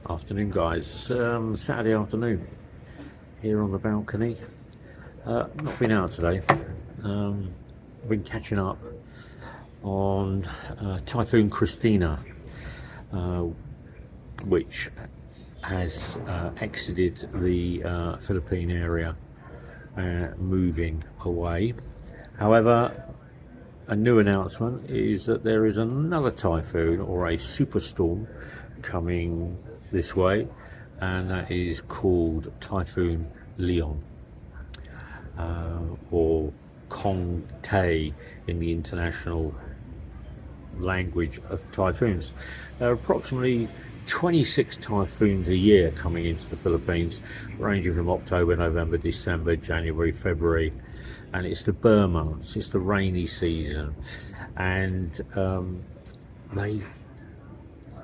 Afternoon, guys. Saturday afternoon here on the balcony. Not been out today. Been catching up on Typhoon Kristine, which has exited the Philippine area, moving away. However, a new announcement is that there is another typhoon or a superstorm coming this way, and that is called Typhoon Leon, or Kong Tay in the international language of typhoons. There are approximately 26 typhoons a year coming into the Philippines, ranging from October, November, December, January, February, and it's the Burr months, it's the rainy season, and they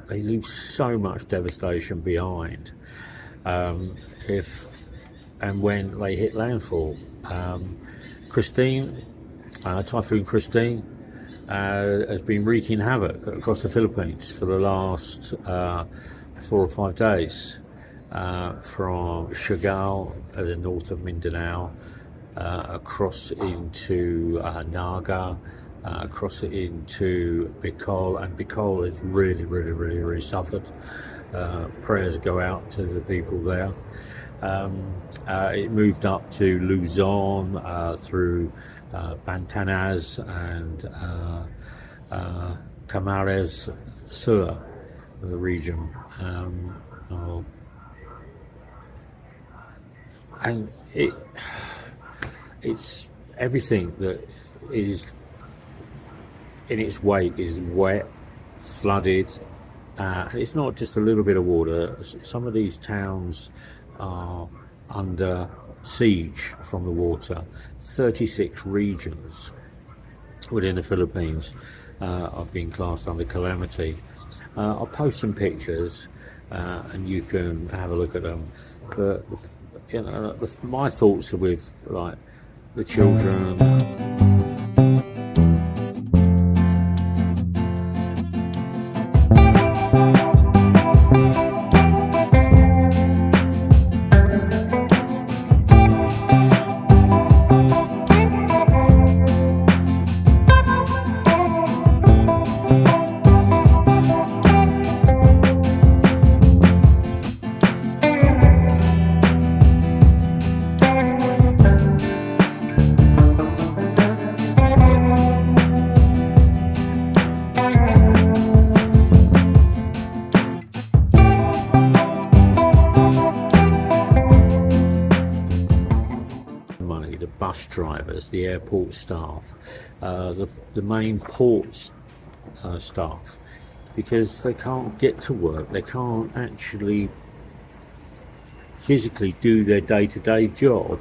leave so much devastation behind if and when they hit landfall. Typhoon Kristine has been wreaking havoc across the Philippines for the last 4 or 5 days, from Siargao at the north of Mindanao, across into Naga, across it into Bicol, and Bicol has really suffered. Prayers go out to the people there. It moved up to Luzon, through Bantanas and Camarines Sur, the region, and it's everything that is in its wake is wet, flooded, and it's not just a little bit of water. Some of these towns are under siege from the water. 36 regions within the Philippines are being classed under calamity. I'll post some pictures and you can have a look at them, but my thoughts are with like the children. The bus drivers, the airport staff, the main port staff, because they can't get to work, they can't actually physically do their day-to-day job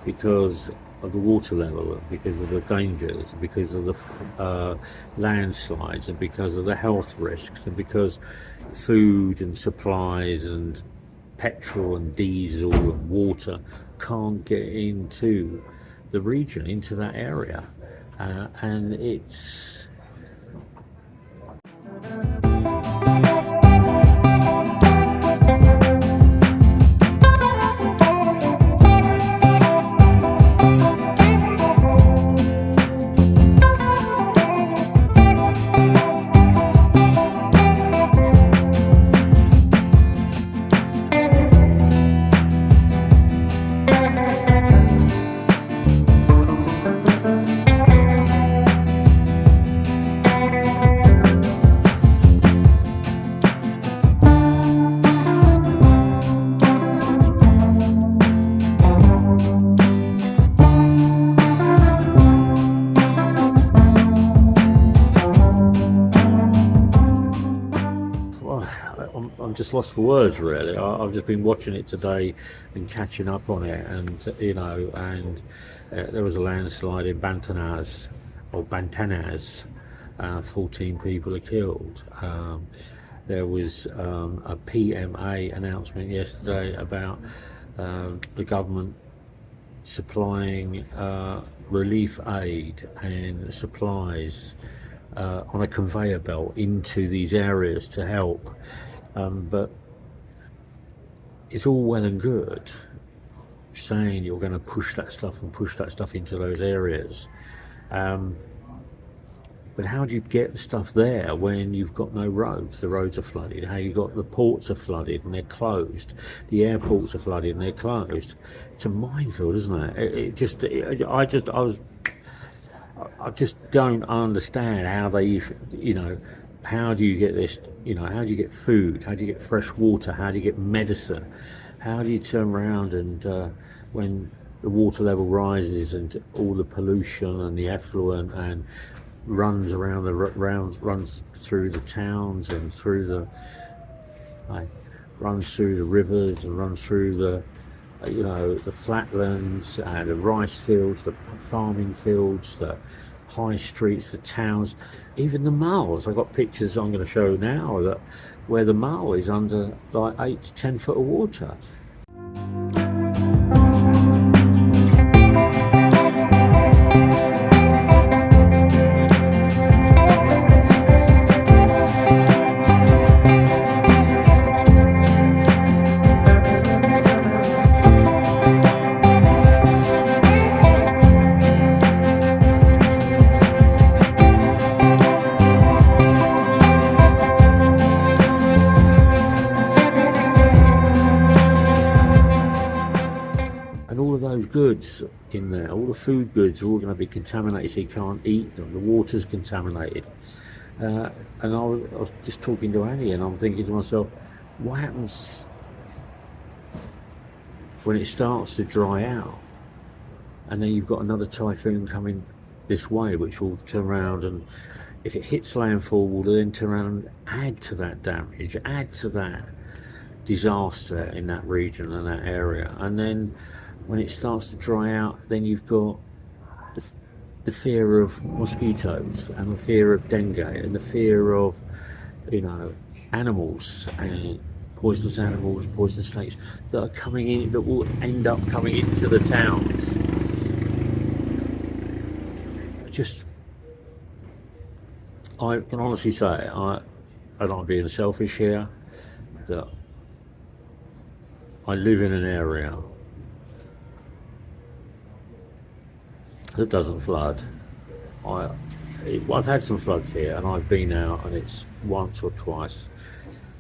because of the water level, because of the dangers, because of the landslides, and because of the health risks, and because food and supplies and petrol and diesel and water can't get into the region, into that area, and it's I'm just lost for words, really. I've just been watching it today and catching up on it, and there was a landslide in Bantanas, 14 people are killed. There was a PMA announcement yesterday about the government supplying relief aid and supplies on a conveyor belt into these areas to help. But it's all well and good saying you're going to push that stuff into those areas, but how do you get the stuff there when you've got no roads? The roads are flooded. How you got the ports are flooded and they're closed. The airports are flooded and they're closed. It's a minefield, isn't it? I just don't understand how they, how do you get this, how do you get food? How do you get fresh water? How do you get medicine? How do you turn around and when the water level rises and all the pollution and the effluent and runs runs through the towns and runs through the rivers and runs through the flatlands and the rice fields, the farming fields, the high streets, the towns, even the moles. I've got pictures I'm going to show now that where the mole is under like 8 to 10 foot of water. Goods in there, all the food goods are all going to be contaminated, so you can't eat them. The water's contaminated. And I was just talking to Annie, and I'm thinking to myself, what happens when it starts to dry out, and then you've got another typhoon coming this way, which will turn around, and if it hits landfall, will then turn around and add to that damage, add to that disaster in that region and that area. And then when it starts to dry out, then you've got the fear of mosquitoes and the fear of dengue and the fear of, animals and poisonous snakes that are coming in, that will end up coming into the towns. I can honestly say, I'm not being selfish here, that I live in an area that doesn't flood. I've had some floods here, and I've been out, and it's once or twice.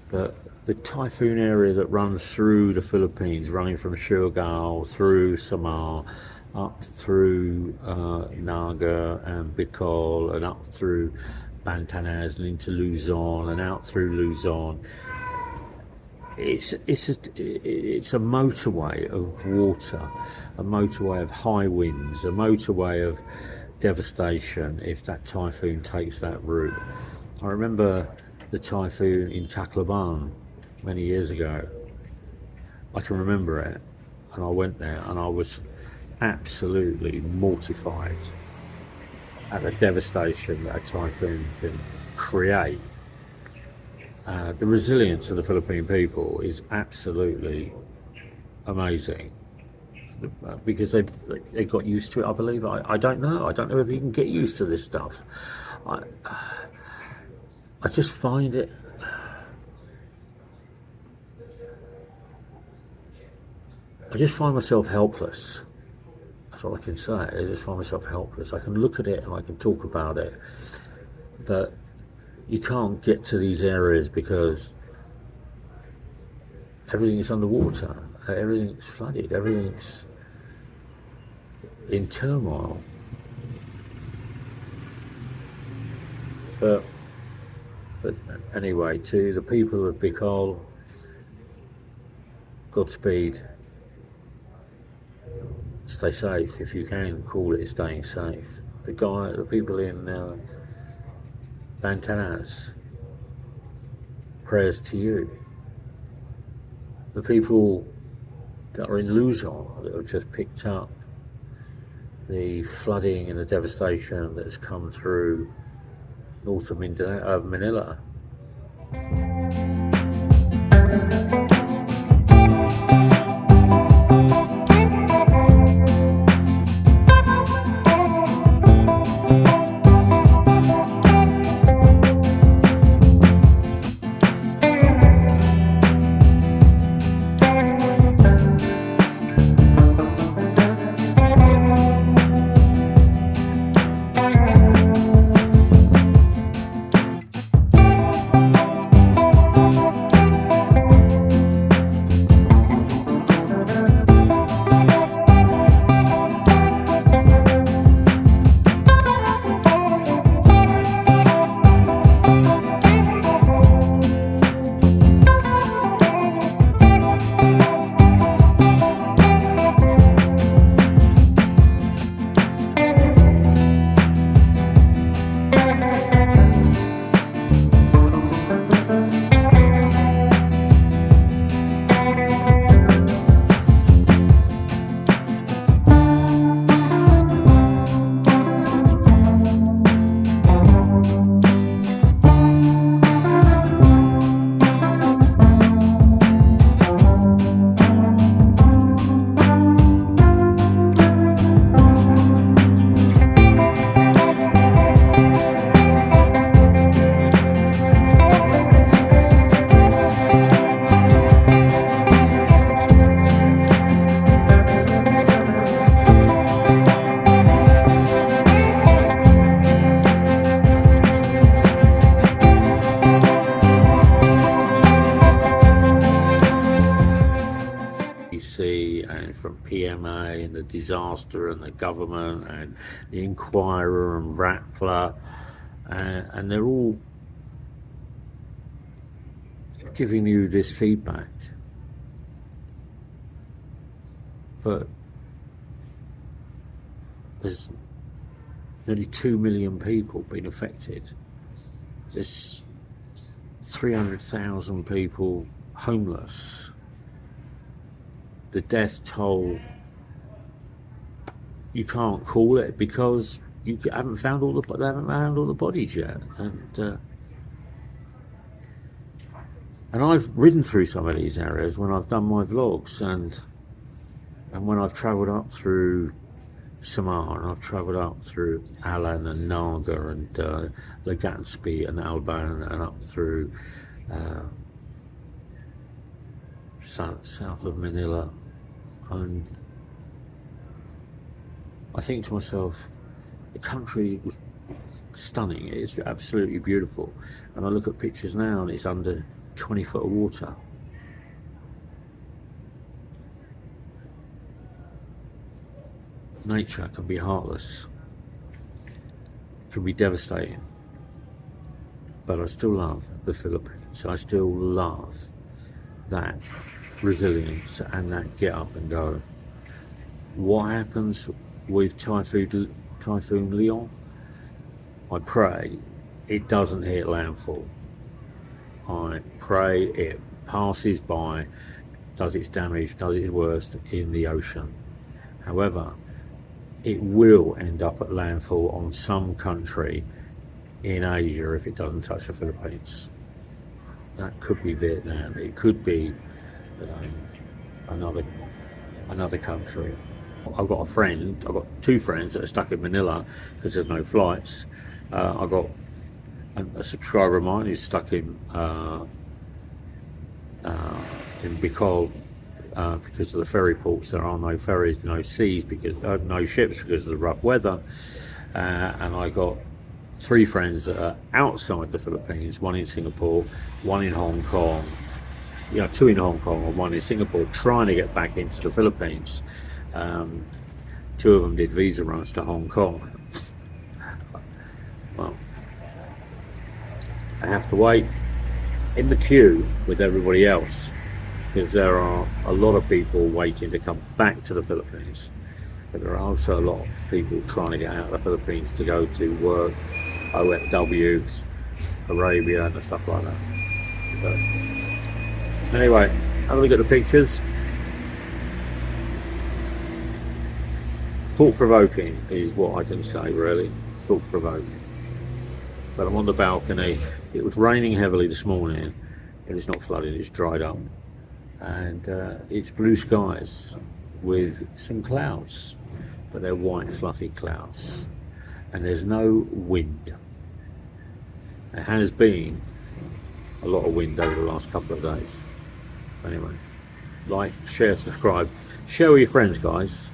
But the typhoon area that runs through the Philippines, running from Siargao through Samar, up through Naga and Bicol, and up through Bantanas and into Luzon, and out through Luzon. It's a motorway of water, a motorway of high winds, a motorway of devastation if that typhoon takes that route. I remember the typhoon in Tacloban many years ago. I can remember it, and I went there and I was absolutely mortified at the devastation that a typhoon can create. The resilience of the Philippine people is absolutely amazing, because they got used to it, I believe. I don't know if you can get used to this stuff. I just find it, I just find myself helpless. That's all I can say. I just find myself helpless. I can look at it and I can talk about it, but you can't get to these areas because everything is underwater, everything's flooded, everything's in turmoil. But anyway, to the people of Bicol, Godspeed. Stay safe if you can call it staying safe. The people in Bantanas, prayers to you. The people that are in Luzon, that have just picked up the flooding and the devastation that has come through north of Manila. everything from PMA and the disaster and the government and the Inquirer and Rappler, and they're all giving you this feedback. But there's nearly 2 million people been affected. There's 300,000 people homeless. The death toll, you can't call it because you haven't found all the bodies yet. And I've ridden through some of these areas when I've done my vlogs, and when I've travelled up through Samar, and I've travelled up through Alan and Naga and Legazpi and Alban, and up through south of Manila, and I think to myself, the country was stunning. It's absolutely beautiful, and I look at pictures now and it's under 20 foot of water. Nature can be heartless, can be devastating, but I still love the Philippines. I still love that resilience and that get up and go. What happens with Typhoon Leon? I pray it doesn't hit landfall. I pray it passes by, does its damage, does its worst in the ocean. However, it will end up at landfall on some country in Asia if it doesn't touch the Philippines. That could be Vietnam, it could be another country. I've got two friends that are stuck in Manila because there's no flights. I've got a subscriber of mine who's stuck in Bicol because of the ferry ports. There are no ferries, no seas, because no ships because of the rough weather. And I got 3 friends that are outside the Philippines, one in Singapore, one in Hong Kong, 2 in Hong Kong and 1 in Singapore, trying to get back into the Philippines. 2 of them did visa runs to Hong Kong. Well, I have to wait in the queue with everybody else, because there are a lot of people waiting to come back to the Philippines, but there are also a lot of people trying to get out of the Philippines to go to work, OFWs, Arabia and stuff like that. So, anyway, have a look at the pictures. Thought-provoking is what I can say, really. Thought-provoking. But I'm on the balcony. It was raining heavily this morning, but it's not flooded, it's dried up. And it's blue skies with some clouds, but they're white fluffy clouds. And there's no wind. There has been a lot of wind over the last couple of days. Anyway, like, share, subscribe. Share with your friends, guys.